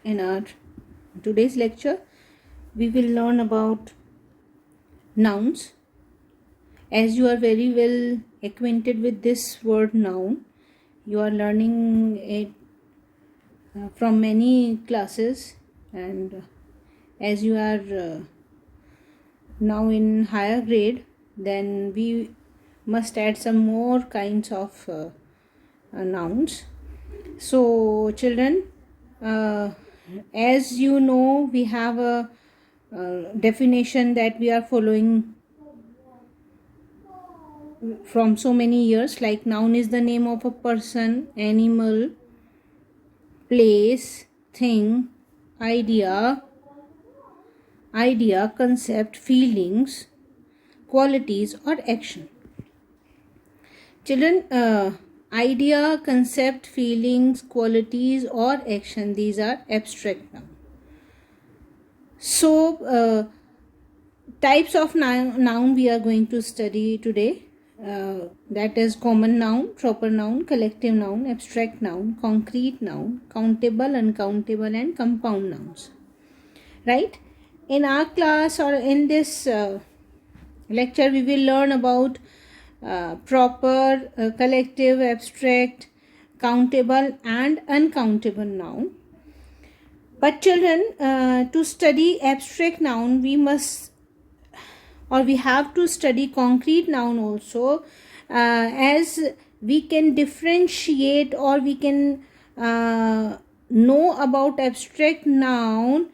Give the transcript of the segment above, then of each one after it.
In our today's lecture, we will learn about nouns. As you are very well acquainted with this word noun, you are learning it from many classes, and as you are now in higher grade, then we must add some more kinds of nouns. So children, as you know, we have a definition that we are following from so many years, like noun is the name of a person, animal, place, thing, idea, concept, feelings, qualities, or action. Children, idea, concept, feelings, qualities, or action, these are abstract nouns. So types of noun we are going to study today. That is common noun, proper noun, collective noun, abstract noun, concrete noun, countable, uncountable, and compound nouns. Right? In our class or in this lecture, we will learn about proper, collective, abstract, countable, and uncountable noun. But children, to study abstract noun, we have to study concrete noun also, as we can differentiate, or we can know about abstract noun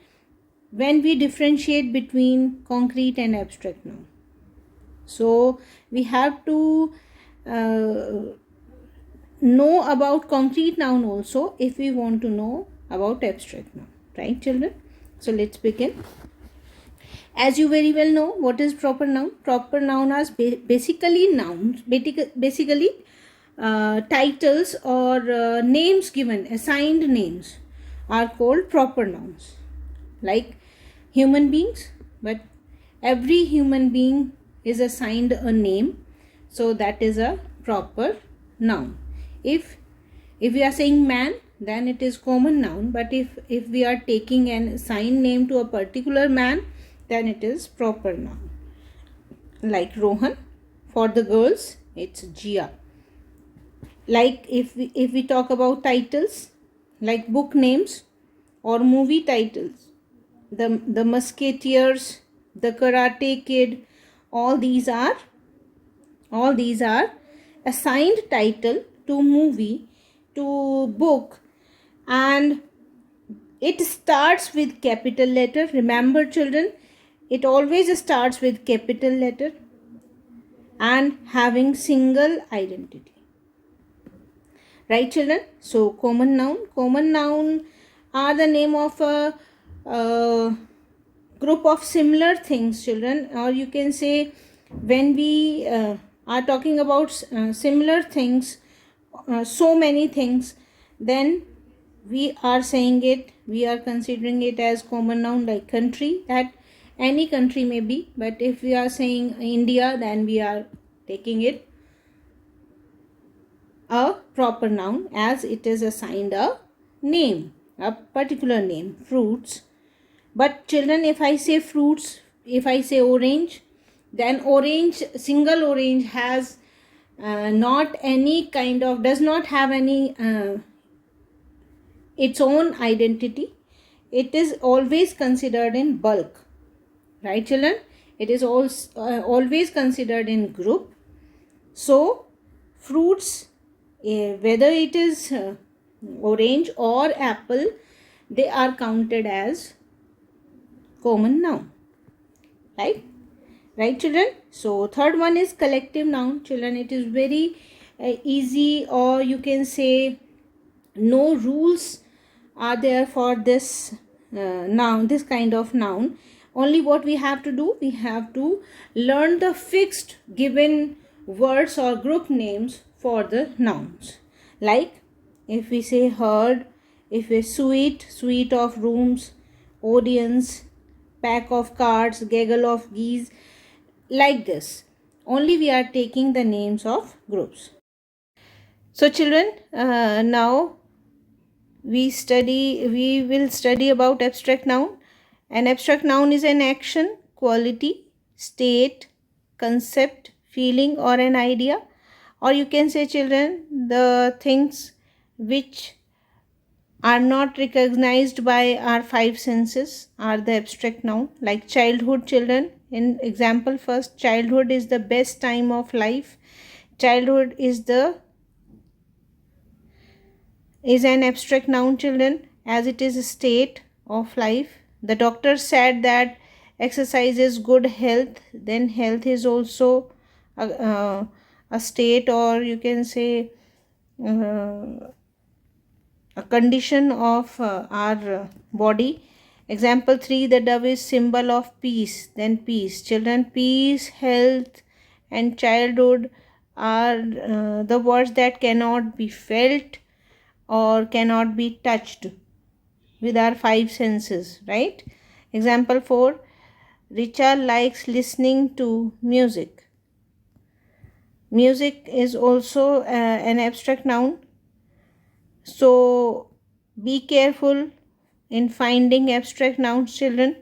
when we differentiate between concrete and abstract noun. So we have to know about concrete noun also if we want to know about abstract noun. Right, children? So let's begin. As you very well know, what is proper noun? Proper noun are basically nouns, basically titles or names given, assigned names are called proper nouns. Like human beings, but every human being is assigned a name, so that is a proper noun. If we are saying man, then it is common noun, but if we are taking an assigned name to a particular man, then it is proper noun. Like Rohan, for the girls it's Jia. Like if we talk about titles, like book names or movie titles, the Musketeers, the Karate Kid, all these are assigned title to movie, to book, and it starts with capital letter. Remember children, it always starts with capital letter and having single identity. Right, children? So common noun are the name of a group of similar things, children, or you can say when we are talking about similar things, so many things, then we are considering it as common noun. Like country, that any country may be, but if we are saying India, then we are taking it a proper noun, as it is assigned a name, a particular name. Fruits, but children, if I say fruits, if I say orange, then orange, single orange has not any kind of, does not have any its own identity. It is always considered in bulk. Right, children? It is also always considered in group. So fruits, whether it is orange or apple, they are counted as common noun. Right, children? So third one is collective noun. Children, it is very easy, or you can say no rules are there for this noun, this kind of noun. Only what we have to do, we have to learn the fixed given words or group names for the nouns. Like if we say herd, if we suite of rooms, audience, pack of cards, gaggle of geese, like this. Only we are taking the names of groups. So children, now we will study about abstract noun. An abstract noun is an action, quality, state, concept, feeling, or an idea. Or you can say, children, the things which are not recognized by our five senses are the abstract noun. Like childhood, children. In example first, childhood is the best time of life. Childhood is an abstract noun, children, as it is a state of life. The doctor said that exercise is good health. Then health is also a state, or you can say a condition of our body. Example 3, the dove is symbol of peace. Then peace, children, peace, health, and childhood are the words that cannot be felt or cannot be touched with our five senses, right? Example 4, Richard likes listening to music. Music is also an abstract noun. So be careful in finding abstract nouns, children.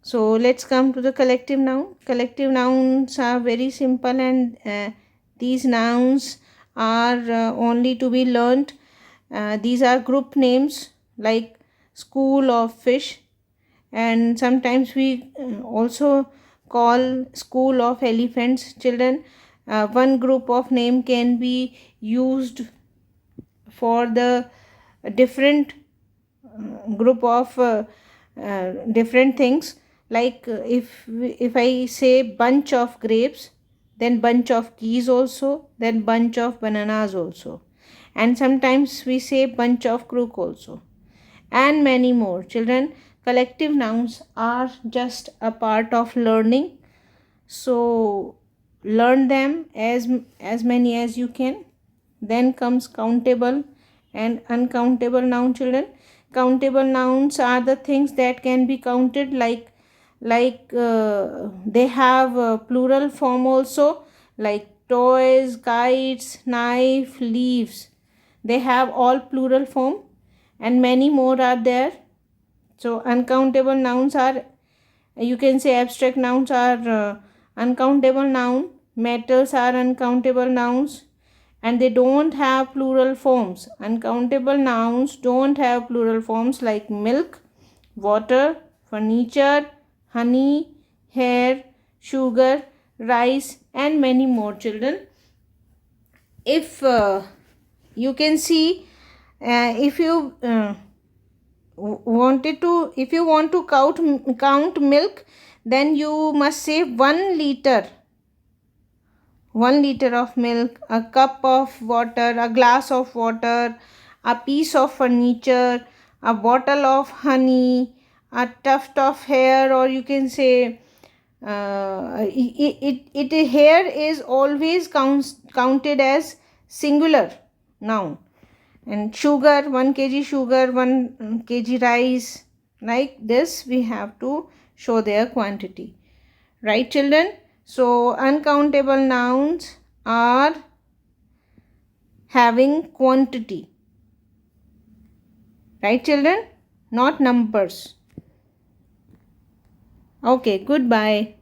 So let's come to the collective noun. Collective nouns are very simple, and these nouns are only to be learnt. These are group names like school of fish, and sometimes we also call school of elephants, children. One group of name can be used for the different group of different things. Like if I say bunch of grapes, then bunch of keys also, then bunch of bananas also, and sometimes we say bunch of crook also, and many more, children. Collective nouns are just a part of learning, so learn them as many as you can. Then comes countable and uncountable noun, children. Countable nouns are the things that can be counted, they have a plural form also, like toys, kites, knife, leaves. They have all plural form, and many more are there. So uncountable nouns are, you can say, abstract nouns are uncountable noun. Metals are uncountable nouns, and they don't have plural forms. Uncountable nouns don't have plural forms, like milk, water, furniture, honey, hair, sugar, rice, and many more, children. If you can see, if you if you want to count milk, then you must say 1 liter. 1 liter of milk, a cup of water, a glass of water, a piece of furniture, a bottle of honey, a tuft of hair, or you can say hair is always counted as singular noun. And sugar, 1 kg sugar, 1 kg rice, like this we have to show their quantity, right, children? So uncountable nouns are having quantity, right, children? Not numbers. Okay, goodbye.